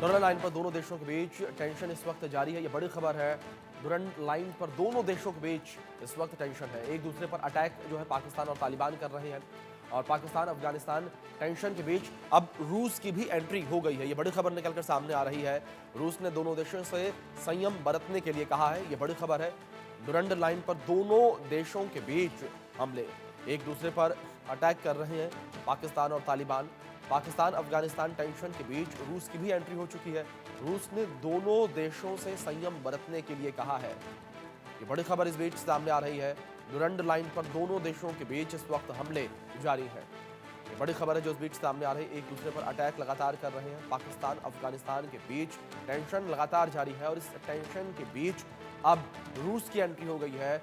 दुरंड line पर दोनों देशों के बीच टेंशन इस वक्त जारी है। ये बड़ी खबर है। दुरंड लाइन पर दोनों देशों के बीच इस वक्त टेंशन है। एक दूसरे पर अटैक जो है पाकिस्तान और तालिबान कर रहे हैं और पाकिस्तान अफगानिस्तान टेंशन के बीच अब रूस की भी एंट्री हो गई है। ये बड़ी खबर निकलकर सामने आ रही है। रूस ने दोनों देशों से संयम बरतने के लिए कहा है। ये बड़ी खबर है। दुरंड लाइन पर दोनों देशों के बीच हमले, एक दूसरे पर अटैक कर रहे हैं पाकिस्तान और तालिबान। पाकिस्तान अफगानिस्तान टेंशन के बीच रूस की भी एंट्री हो चुकी है। रूस ने दोनों देशों से संयम बरतने के लिए कहा है। ये बड़ी खबर इस बीच सामने आ रही है। दुरंड लाइन पर दोनों देशों के बीच इस वक्त हमले जारी हैं। ये बड़ी खबर है जो इस बीच सामने आ रही है। एक दूसरे पर अटैक लगातार कर रहे हैं। पाकिस्तान अफगानिस्तान के बीच टेंशन लगातार जारी है और इस टेंशन के बीच अब रूस की एंट्री हो गई है।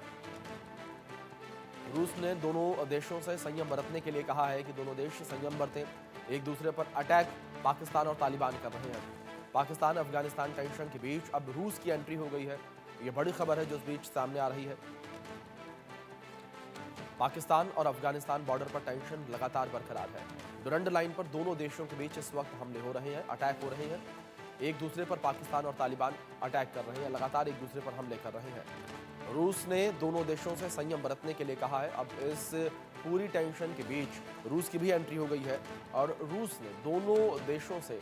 रूस ने दोनों देशों से संयम बरतने के लिए कहा है कि दोनों देश संयम बरतें। एक दूसरे पर अटैक पाकिस्तान और तालिबान कर रहे हैं। पाकिस्तान अफगानिस्तान टेंशन के बीच अब रूस की एंट्री हो गई है। ये बड़ी खबर है जो इस बीच सामने आ रही है। पाकिस्तान और अफगानिस्तान बॉर्डर पर टेंशन लगातार बरकरार है। दुरंड लाइन पर दोनों देशों के बीच इस वक्त हमले हो रहे हैं, अटैक हो रहे हैं। एक दूसरे पर पाकिस्तान और तालिबान अटैक कर रहे हैं, लगातार एक दूसरे पर हमले कर रहे हैं। रूस ने दोनों देशों से संयम बरतने के लिए कहा है। अब इस पूरी टेंशन के बीच रूस की भी एंट्री हो गई है और रूस ने दोनों देशों से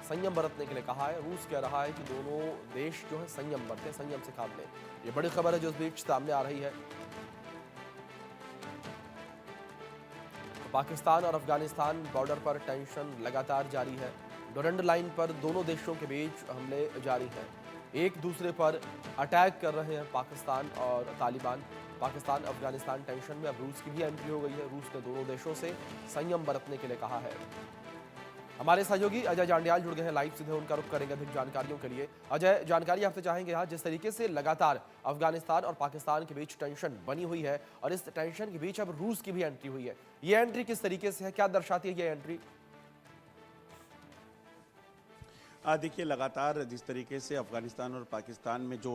संयम बरतने के लिए कहा है। रूस कह रहा है कि दोनों देश जो है संयम बरतें, संयम से काम लें। ये बड़ी खबर है जो इस बीच सामने आ रही है। पाकिस्तान और अफगानिस्तान बॉर्डर पर टेंशन लगातार जारी है। डुरंड लाइन पर दोनों देशों के बीच हमले जारी हैं। एक दूसरे पर अटैक कर रहे हैं पाकिस्तान और तालिबान। पाकिस्तान अफगानिस्तान टेंशन में अब रूस की भी एंट्री हो गई है। रूस ने दोनों देशों से संयम बरतने के लिए कहा है। हमारे सहयोगी अजय जांडियाल जुड़ गए हैं लाइव, सीधे उनका रुख करेंगे अधिक जानकारियों के लिए। अजय, जानकारी आपसे चाहेंगे यहाँ जिस तरीके से लगातार अफगानिस्तान और पाकिस्तान के बीच टेंशन बनी हुई है और इस टेंशन के बीच अब रूस की भी एंट्री हुई है, ये एंट्री किस तरीके से है, क्या दर्शाती है ये एंट्री? देखिए, लगातार जिस तरीके से अफगानिस्तान और पाकिस्तान में जो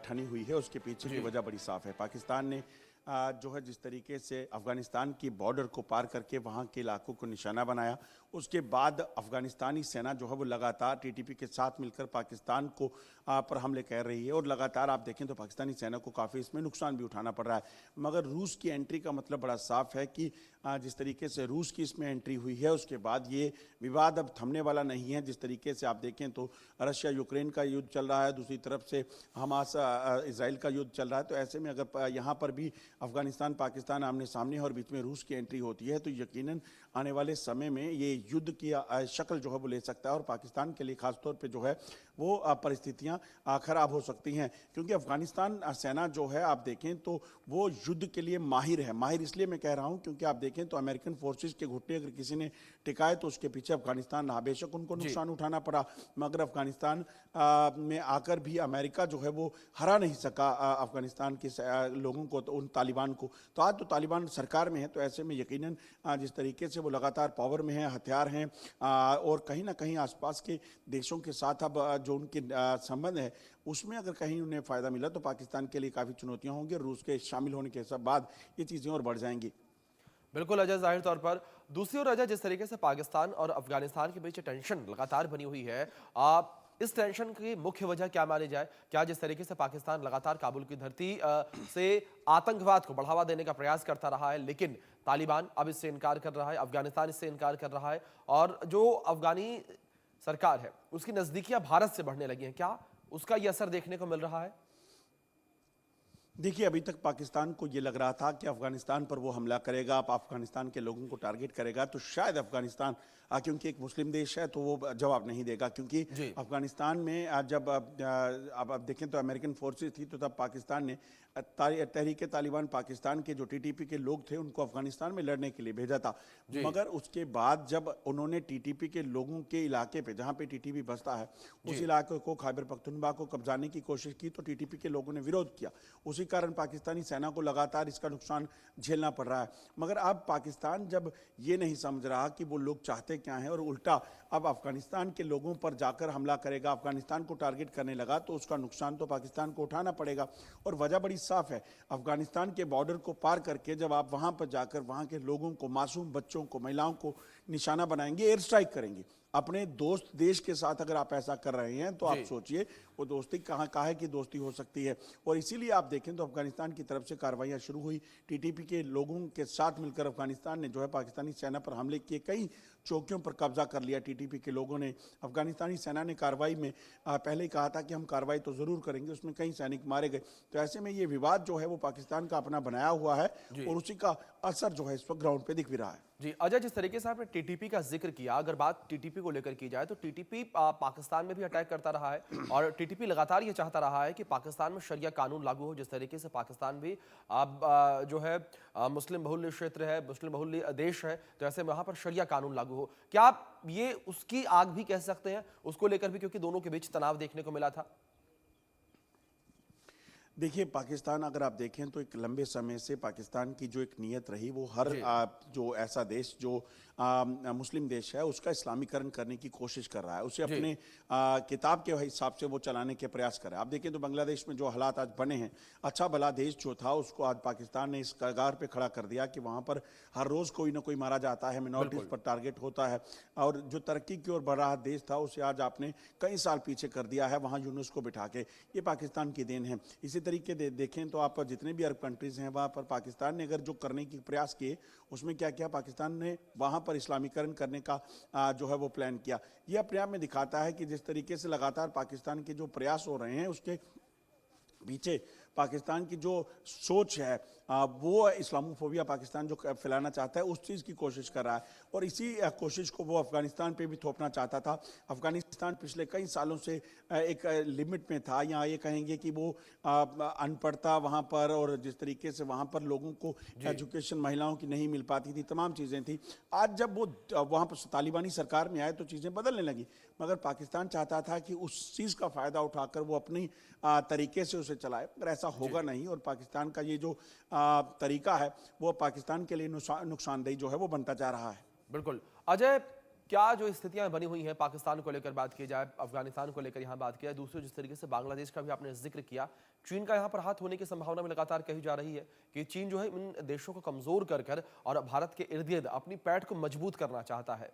ठनी हुई है उसके पीछे की वजह बड़ी साफ है। पाकिस्तान ने जो है जिस तरीके से अफगानिस्तान की बॉर्डर को पार करके वहाँ के इलाकों को निशाना बनाया, उसके बाद अफगानिस्तानी सेना जो है वो लगातार टीटीपी के साथ मिलकर पाकिस्तान को पर हमले कर रही है और लगातार आप देखें तो पाकिस्तानी सेना को काफ़ी इसमें नुकसान भी उठाना पड़ रहा है। मगर रूस की एंट्री का मतलब बड़ा साफ है कि जिस तरीके से रूस की इसमें एंट्री हुई है उसके बाद ये विवाद अब थमने वाला नहीं है। जिस तरीके से आप देखें तो रशिया यूक्रेन का युद्ध चल रहा है, दूसरी तरफ से हमास इसराइल का युद्ध चल रहा है। तो ऐसे में अगर यहाँ पर भी अफगानिस्तान पाकिस्तान आमने सामने है और बीच में रूस की एंट्री होती है तो यकीनन आने वाले समय में ये युद्ध की शक्ल जो है वो ले सकता है और पाकिस्तान के लिए खासतौर पे जो है वो परिस्थितियां खराब हो सकती हैं। क्योंकि अफगानिस्तान सेना जो है आप देखें तो वो युद्ध के लिए माहिर है। माहिर इसलिए मैं कह रहा हूं क्योंकि आप देखें तो अमेरिकन फोर्सेस के घुटने अगर किसी ने टिकाए तो उसके पीछे अफगानिस्तान रहा। बेशक उनको नुकसान उठाना पड़ा मगर अफगानिस्तान में आकर भी अमेरिका जो है वो हरा नहीं सका अफगानिस्तान के लोगों को, तो उन तालिबान को। तो आज तो तालिबान सरकार में है, तो ऐसे में यकीनन जिस तरीके से वो लगातार पावर में है, हथियार हैं और कहीं ना कहीं आसपास के देशों के साथ अब जो उनके संबंध है उसमें अगर कहीं उन्हें फ़ायदा मिला तो पाकिस्तान के लिए काफ़ी चुनौतियां होंगी। रूस के शामिल होने के बाद ये चीज़ें और बढ़ जाएंगी। बिल्कुल अजय, जाहिर तौर पर। दूसरी ओर अजय, जिस तरीके से पाकिस्तान और अफगानिस्तान के बीच टेंशन लगातार बनी हुई है, आप इस टेंशन की मुख्य वजह क्या मानी जाए? क्या जिस तरीके से पाकिस्तान लगातार काबुल की धरती से आतंकवाद को बढ़ावा देने का प्रयास करता रहा है, लेकिन तालिबान अब इससे इनकार कर रहा है, अफगानिस्तान इससे इनकार कर रहा है और जो अफगानी सरकार है उसकी नजदीकियां भारत से बढ़ने लगी हैं, क्या उसका यह असर देखने को मिल रहा है? देखिए, अभी तक पाकिस्तान को ये लग रहा था कि अफगानिस्तान पर वो हमला करेगा, आप अफगानिस्तान के लोगों को टारगेट करेगा तो शायद अफगानिस्तान क्योंकि एक मुस्लिम देश है तो वो जवाब नहीं देगा। क्योंकि अफगानिस्तान में जब अब देखें तो अमेरिकन फोर्सेस थी तो तब पाकिस्तान ने तहरीक तालिबान पाकिस्तान के जो टीटीपी के लोग थे उनको अफगानिस्तान में लड़ने के लिए भेजा था। मगर उसके बाद जब उन्होंने टीटीपी के लोगों के इलाके पे जहाँ पे टीटीपी बसता है उस इलाके को खैबर पख्तूनख्वा को कब्जाने की कोशिश की तो टीटीपी के लोगों ने विरोध किया। उसी कारण पाकिस्तानी सेना को लगातार इसका नुकसान झेलना पड़ रहा है। मगर अब पाकिस्तान जब ये नहीं समझ रहा कि वो लोग चाहते क्या हैं और उल्टा अब अफगानिस्तान के लोगों पर जाकर हमला करेगा, अफगानिस्तान को टारगेट करने लगा तो उसका नुकसान तो पाकिस्तान को उठाना पड़ेगा। और वजह बड़ी साफ है, अफगानिस्तान के बॉर्डर को पार करके जब आप वहां पर जाकर वहां के लोगों को, मासूम बच्चों को, महिलाओं को निशाना बनाएंगे, एयर स्ट्राइक करेंगे, अपने दोस्त देश के साथ अगर आप ऐसा कर रहे हैं तो आप जी। सोचिए वो दोस्ती कहाँ काहे की दोस्ती हो सकती है। और इसीलिए आप देखें तो अफगानिस्तान की तरफ से कार्रवाइयाँ शुरू हुई। टीटीपी के लोगों के साथ मिलकर अफगानिस्तान ने जो है पाकिस्तानी सेना पर हमले किए, कई चौकियों पर कब्जा कर लिया टीटीपी के लोगों ने। अफगानिस्तानी सेना ने कार्रवाई में पहले ही कहा था कि हम कार्रवाई तो जरूर करेंगे, उसमें कई सैनिक मारे गए। तो ऐसे में ये विवाद जो है वो पाकिस्तान का अपना बनाया हुआ है जी। और उसी का असर जो है इस वक्त ग्राउंड पे दिख भी रहा है। जी अजय, जिस तरीके से आपने टीटीपी का जिक्र किया, अगर बात टीटीपी को लेकर की जाए तो टीटीपी पाकिस्तान में भी अटैक करता रहा है और टीटीपी लगातार ये चाहता रहा है कि पाकिस्तान में शरिया कानून लागू हो। जिस तरीके से पाकिस्तान भी अब जो है मुस्लिम बहुल्य क्षेत्र है, मुस्लिम बहुल्य देश है, तो ऐसे में वहां पर शरिया कानून लागू हो, क्या आप ये उसकी आग भी कह सकते हैं उसको लेकर भी, क्योंकि दोनों के बीच तनाव देखने को मिला था? देखिए, पाकिस्तान अगर आप देखें तो एक लंबे समय से पाकिस्तान की जो एक नीयत रही वो हर जी। जो ऐसा देश जो मुस्लिम देश है उसका इस्लामीकरण करने की कोशिश कर रहा है, उसे जी। अपने किताब के हिसाब से वो चलाने के प्रयास कर रहा है। आप देखें तो बांग्लादेश में जो हालात आज बने हैं, अच्छा भला देश जो था उसको आज पाकिस्तान ने इस कगार पे खड़ा कर दिया कि वहाँ पर हर रोज़ कोई ना कोई मारा जाता है, मिनॉरिटीज़ पर टारगेट होता है। और जो तरक्की की ओर बढ़ रहा देश था उसे आज आपने कई साल पीछे कर दिया है वहाँ यूनुस को बिठा के। ये पाकिस्तान की देन है। इसी तरीके देखें तो आप जितने भी अरब कंट्रीज़ हैं वहाँ पर पाकिस्तान ने अगर जो करने की प्रयास किए उसमें क्या किया, पाकिस्तान ने वहाँ पर इस्लामीकरण करने का जो है वो प्लान किया। ये अपने आप में दिखाता है कि जिस तरीके से लगातार पाकिस्तान के जो प्रयास हो रहे हैं उसके पीछे पाकिस्तान की जो सोच है वो इस्लामोफोबिया पाकिस्तान जो फैलाना चाहता है उस चीज़ की कोशिश कर रहा है और इसी कोशिश को वो अफगानिस्तान पे भी थोपना चाहता था। अफगानिस्तान पिछले कई सालों से एक लिमिट में था, या ये कहेंगे कि वो अनपढ़ता वहाँ पर और जिस तरीके से वहाँ पर लोगों को एजुकेशन महिलाओं की नहीं मिल पाती थी, तमाम चीज़ें थी। आज जब वो वहाँ पर तालिबानी सरकार में आए तो चीज़ें बदलने लगी, मगर पाकिस्तान चाहता था कि उस चीज़ का फ़ायदा उठाकर वो अपनी तरीके से उसे चलाए, मगर ऐसा होगा नहीं। और पाकिस्तान का ये जो तरीका है वो पाकिस्तान के लिए नुकसानदेही जो है वो बनता जा रहा है। बिल्कुल अजय, क्या जो स्थितियां बनी हुई हैं पाकिस्तान को लेकर बात की जाए, अफगानिस्तान को लेकर यहाँ बात की जाए, दूसरे जिस तरीके से बांग्लादेश का भी आपने जिक्र किया, चीन का यहाँ पर हाथ होने की संभावना में लगातार कही जा रही है कि चीन जो है इन देशों को कमजोर कर कर और भारत के इर्द गिर्द अपनी पैठ को मजबूत करना चाहता है।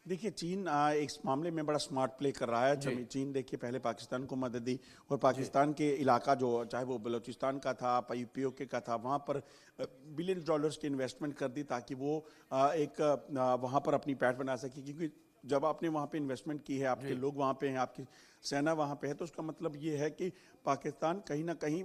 देखिए, चीन इस मामले में बड़ा स्मार्ट प्ले कर रहा है। चीन देखिए पहले पाकिस्तान को मदद दी और पाकिस्तान के इलाका जो चाहे वो बलूचिस्तान का था, पीओके का था, वहाँ पर बिलियन डॉलर्स की इन्वेस्टमेंट कर दी ताकि वो वहाँ पर अपनी पैठ बना सके। क्योंकि जब आपने वहाँ पे इन्वेस्टमेंट की है, आपके लोग वहाँ पे हैं, आपकी सेना वहाँ पे है, तो उसका मतलब ये है कि पाकिस्तान कहीं ना कहीं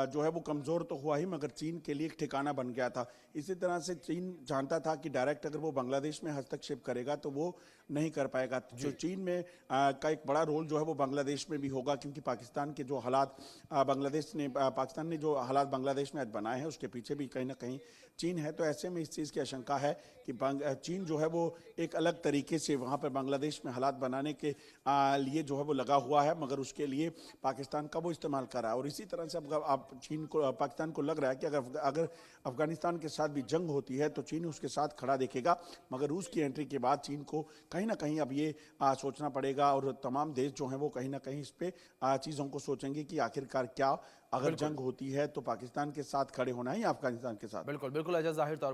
जो है वो कमज़ोर तो हुआ ही, मगर चीन के लिए एक ठिकाना बन गया था। इसी तरह से चीन जानता था कि डायरेक्ट अगर वो बांग्लादेश में हस्तक्षेप करेगा तो वो नहीं कर पाएगा। तो चीन में का एक बड़ा रोल जो है वो बांग्लादेश में भी होगा, क्योंकि पाकिस्तान के जो हालात पाकिस्तान ने जो हालात बांग्लादेश में आज बनाए हैं उसके पीछे भी कहीं ना कहीं चीन है। तो ऐसे में इस चीज़ की आशंका है कि चीन जो है वो एक अलग तरीके से वहाँ पर बांग्लादेश में हालात बनाने के लिए जो है वो लगा हुआ है, मगर उसके लिए पाकिस्तान का वो इस्तेमाल कर रहा है। और इसी तरह से अब चीन को पाकिस्तान को लग रहा है कि अगर अफगानिस्तान के साथ भी जंग होती है तो चीन उसके साथ खड़ा देखेगा, मगर रूस की एंट्री के बाद चीन को कहीं ना कहीं अब ये सोचना पड़ेगा और तमाम देश जो हैं वो कहीं ना कहीं इस पे चीज़ों को सोचेंगे कि आखिरकार क्या अगर जंग होती है तो पाकिस्तान के साथ खड़े होना है या अफगानिस्तान के साथ। बिल्कुल बिल्कुल अजय, जाहिर तौर